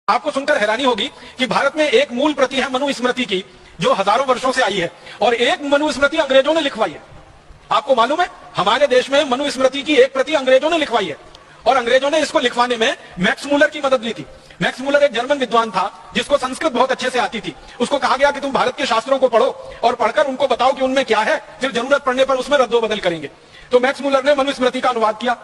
आपको सुनकर हैरानी होगी कि भारत में एक मूल प्रति है मनुस्मृति की, जो हजारों वर्षों से आई है, और एक मनुस्मृति अंग्रेजों ने लिखवाई है। आपको मालूम है, हमारे देश में मनुस्मृति की एक प्रति अंग्रेजों ने लिखवाई है, और अंग्रेजों ने इसको लिखवाने में मैक्स मूलर की मदद ली थी। मैक्स मूलर एक जर्मन विद्वान था जिसको संस्कृत बहुत अच्छे से आती थी। उसको कहा गया कि तुम भारत के शास्त्रों को पढ़ो और पढ़कर उनको बताओ कि उनमें क्या है, फिर जरूरत पड़ने पर उसमें रद्दोबदल करेंगे। तो मैक्स मूलर ने मनुस्मृति का अनुवाद किया,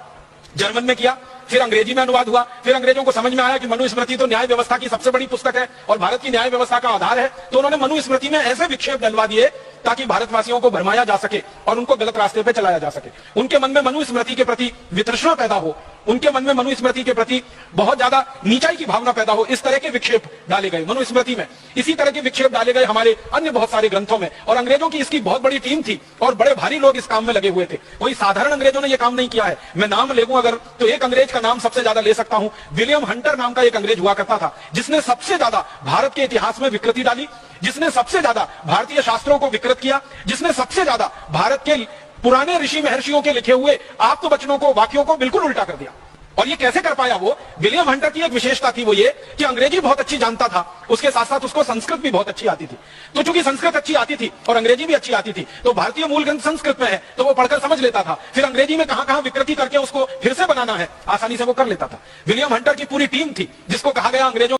जर्मन में किया, फिर अंग्रेजी में अनुवाद हुआ। फिर अंग्रेजों को समझ में आया कि मनुस्मृति तो न्याय व्यवस्था की सबसे बड़ी पुस्तक है और भारत की न्याय व्यवस्था का आधार है, तो उन्होंने मनुस्मृति में ऐसे विक्षेप डलवा दिए ताकि भारतवासियों को भरमाया जा सके और उनको गलत रास्ते पे चलाया जा सके। उनके मन में मनुस्मृति के प्रति वितृष्णा पैदा हो, उनके मन में मनुस्मृति के प्रति बहुत ज्यादा नीचाई की भावना पैदा हो, इस तरह के विक्षेप डाले गए मनुस्मृति में। इसी तरह के विक्षेप डाले गए हमारे अन्य बहुत सारे ग्रंथों में, और अंग्रेजों की इसकी बहुत बड़ी टीम थी और बड़े भारी लोग इस काम में लगे हुए थे। कोई साधारण अंग्रेजों ने यह काम नहीं किया है। मैं नाम ले लूं अगर, तो एक अंग्रेज का नाम सबसे ज्यादा ले सकता हूं। विलियम हंटर नाम का एक अंग्रेज हुआ करता था, जिसने सबसे ज्यादा भारत के इतिहास में विकृति डाली, जिसने सबसे ज्यादा भारतीय शास्त्रों को विकृत किया, जिसने सबसे ज्यादा भारत के पुराने ऋषि महर्षियों के लिखे हुए आप्तवचनों को, वाक्यों को बिल्कुल उल्टा कर दिया। और ये कैसे कर पाया वो? विलियम हंटर की एक विशेषता थी, वो ये कि अंग्रेजी बहुत अच्छी जानता था, उसके साथ साथ उसको संस्कृत भी बहुत अच्छी आती थी। तो चूंकि संस्कृत अच्छी आती थी और अंग्रेजी भी अच्छी आती थी, तो भारतीय मूल ग्रंथ संस्कृत में है तो वो पढ़कर समझ लेता था, फिर अंग्रेजी में कहां कहां विकृति करके उसको फिर से बनाना है आसानी से वो कर लेता था। विलियम हंटर की पूरी टीम थी जिसको कहा गया अंग्रेजों